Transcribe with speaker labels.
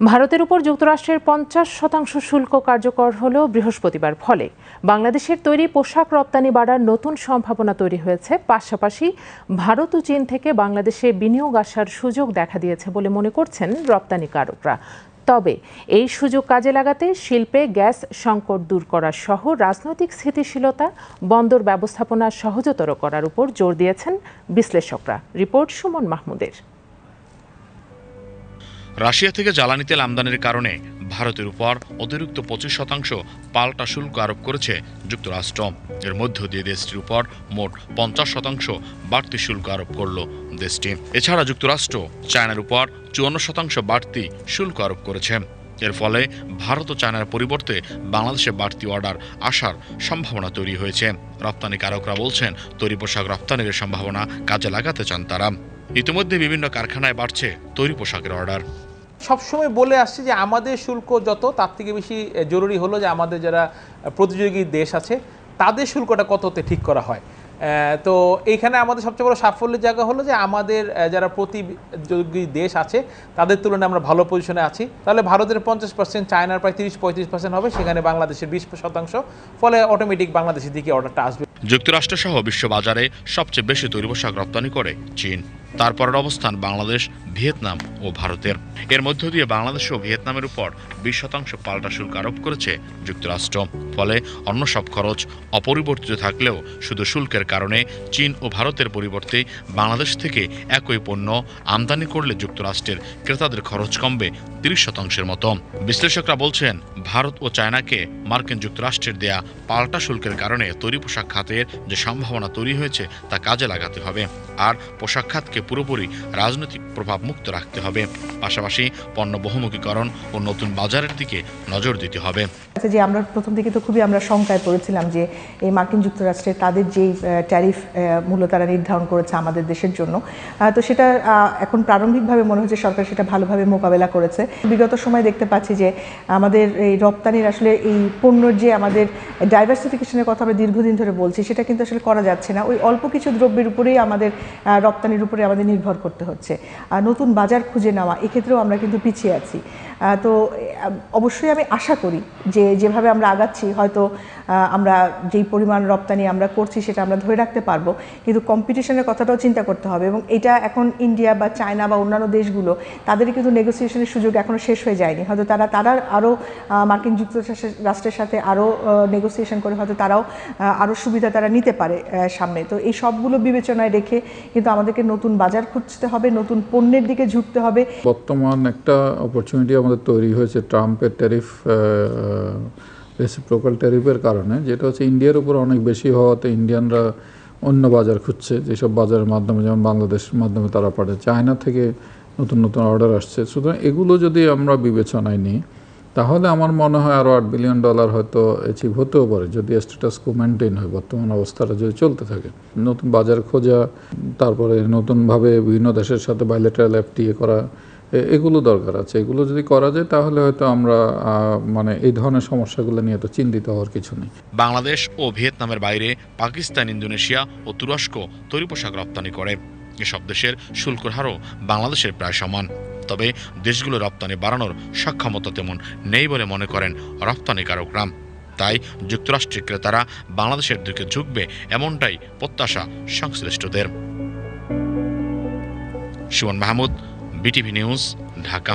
Speaker 1: ভারতের উপর যুক্তরাষ্ট্রের ৫০% শুল্ক কার্যকর হল বৃহস্পতিবার। ফলে বাংলাদেশের তৈরি পোশাক রপ্তানি বাড়ার নতুন সম্ভাবনা তৈরি হয়েছে। পাশাপাশি ভারত ও চীন থেকে বাংলাদেশে বিনিয়োগ আসার সুযোগ দেখা দিয়েছে বলে মনে করছেন রপ্তানিকারকরা। তবে এই সুযোগ কাজে লাগাতে শিল্পে গ্যাস সংকট দূর করা সহ রাজনৈতিক স্থিতিশীলতা, বন্দর ব্যবস্থাপনা সহজতর করার উপর জোর দিয়েছেন বিশ্লেষকরা। রিপোর্ট সুমন মাহমুদের।
Speaker 2: রাশিয়া থেকে জ্বালানি তেল আমদানির কারণে ভারতের উপর অতিরিক্ত 25% পাল্টা শুল্ক আরোপ করেছে যুক্তরাষ্ট্র। এর মধ্য দিয়ে দেশটির উপর মোট 50% বাড়তি শুল্ক আরোপ করল দেশটি। এছাড়া যুক্তরাষ্ট্র চায়নার উপর 54% বাড়তি শুল্ক আরোপ করেছে। এর ফলে ভারত ও চায়নার পরিবর্তে বাংলাদেশে বাড়তি অর্ডার আসার সম্ভাবনা তৈরি হয়েছে। রপ্তানিকারকরা বলছেন, তৈরি পোশাক রপ্তানির সম্ভাবনা কাজে লাগাতে চান তারা। ইতিমধ্যে বিভিন্ন কারখানায় বাড়ছে তৈরি পোশাকের অর্ডার।
Speaker 3: সবসময় বলে আসছে যে আমাদের শুল্ক যত, তার থেকে বেশি জরুরি হলো যে আমাদের যারা প্রতিযোগী দেশ আছে তাদের শুল্কটা কততে ঠিক করা হয়। তো এইখানে আমাদের সবচেয়ে বড় সাফল্যের জায়গা হলো যে আমাদের যারা প্রতিযোগী দেশ আছে তাদের তুলনায় আমরা ভালো পজিশনে আছি। তাহলে ভারতের 50%, চায়নার প্রায় 30-35% হবে, সেখানে বাংলাদেশের 20%। ফলে অটোমেটিক বাংলাদেশের দিকে অর্ডারটা আসবে।
Speaker 2: যুক্তরাষ্ট্র সহ বিশ্ববাজারে সবচেয়ে বেশি তৈরি পোশাক রপ্তানি করে চীন। তারপরের অবস্থান বাংলাদেশ, ভিয়েতনাম ও ভারতের। এর মধ্য দিয়ে বাংলাদেশ ও ভিয়েতনামের উপর 20% পাল্টা শুল্ক আরোপ করেছে যুক্তরাষ্ট্র। ফলে অন্য সব খরচ অপরিবর্তিত থাকলেও শুধু শুল্কের কারণে চীন ও ভারতের পরিবর্তে বাংলাদেশ থেকে একই পণ্য আমদানি করলে যুক্তরাষ্ট্রের ক্রেতাদের খরচ কমবে 30% মতো। বিশ্লেষকরা বলছেন, ভারত ও চায়নাকে মার্কিন যুক্তরাষ্ট্রের দেয়া পাল্টা শুল্কের কারণে তৈরি পোশাক খাতের যে সম্ভাবনা তৈরি হয়েছে তা কাজে লাগাতে হবে। আর পোশাক খাতকে পুরোপুরি রাজনৈতিক প্রভাব মুক্ত রাখতে হবে। পাশাপাশি পণ্য বহুমুখীকরণ ও নতুন বাজারের দিকে নজর দিতে হবে।
Speaker 4: যে আমরা প্রথম থেকে তো খুবই আমরা শঙ্কায় পড়েছিলাম যে এই মার্কিন যুক্তরাষ্ট্রে তাদের যেই ট্যারিফ মূল্য তারা নির্ধারণ করেছে আমাদের দেশের জন্য, তো সেটা এখন প্রারম্ভিকভাবে মনে হচ্ছে সরকার সেটা ভালোভাবে মোকাবেলা করেছে। বিগত সময় দেখতে পাচ্ছি যে আমাদের এই রপ্তানির আসলে এই পণ্যর যে আমাদের ডাইভার্সিফিকেশনের কথা আমরা দীর্ঘদিন ধরে বলছি, সেটা কিন্তু আসলে করা যাচ্ছে না। ওই অল্প কিছু দ্রব্যের উপরেই আমাদের রপ্তানির উপরে আমাদের নির্ভর করতে হচ্ছে। নতুন বাজার খুঁজে নেওয়া, এক্ষেত্রেও আমরা কিন্তু পিছিয়ে আছি। তো অবশ্যই আমি আশা করি যে যেভাবে আমরা আগাচ্ছি হয়তো আমরা যেই পরিমাণ রপ্তানি আমরা করছি সেটা আমরা ধরে রাখতে পারবো, কিন্তু কম্পিটিশনের কথাটাও চিন্তা করতে হবে। এবং এটা এখন ইন্ডিয়া বা চায়না বা অন্যান্য দেশগুলো, তাদের কিন্তু নেগোসিয়েশনের সুযোগ এখনও শেষ হয়ে যায়নি। হয়তো তারা আরও মার্কিন যুক্তরাষ্ট্রের সাথে আরও নেগোসিয়েশন করে হয়তো তারাও আরও সুবিধা তারা নিতে পারে সামনে। তো এই সবগুলো বিবেচনায় রেখে কিন্তু আমাদেরকে নতুন বাজার খুঁজতে হবে, নতুন পণ্যের দিকে ঝুঁকতে হবে।
Speaker 5: বর্তমান একটা অপরচুনিটি আমাদের তৈরি হয়েছে ট্রাম্পের ট্যারিফ, রেসিপ্রোকাল ট্যারিফের কারণে, যেটা হচ্ছে ইন্ডিয়ার উপর অনেক বেশি হওয়াতে ইন্ডিয়ানরা অন্য বাজার খুঁজছে, যেসব বাজারের মাধ্যমে, যেমন বাংলাদেশের মাধ্যমে তারা পাঠায়। চায়না থেকে নতুন নতুন অর্ডার আসছে। সুতরাং এগুলো যদি আমরা বিবেচনায় নিই, তাহলে আমার মনে হয় আরও $8 বিলিয়ন হয়তো অ্যাচিভ হতেও পারে, যদি স্ট্যাটাস কো মেনটেন হয়, বর্তমান অবস্থাটা যদি চলতে থাকে। নতুন বাজার খোঁজা, তারপরে নতুনভাবে বিভিন্ন দেশের সাথে বাইলেটারাল এফটিএ করা, এগুলো দরকার আছে। এগুলো যদি করা যায় তাহলে হয়তো আমরা এই ধরনের সমস্যাগুলো নিয়ে তো চিন্তিত হওয়ার কিছু নেই।
Speaker 2: বাংলাদেশ ও ভিয়েতনামের বাইরে পাকিস্তান, ইন্দোনেশিয়া ও তুরস্ক তৈরি পোশাক রপ্তানি করে। এসব দেশের শুল্কের হারও বাংলাদেশের প্রায় সমান। তবে দেশগুলো রপ্তানি বাড়ানোর সক্ষমতা তেমন নেই বলে মনে করেন রপ্তানিকারকরা। তাই যুক্তরাষ্ট্রের ক্রেতারা বাংলাদেশের দিকে ঝুঁকবে, এমনটাই প্রত্যাশা সংশ্লিষ্টদের। Suman Mahmud, BTV news, Dhaka.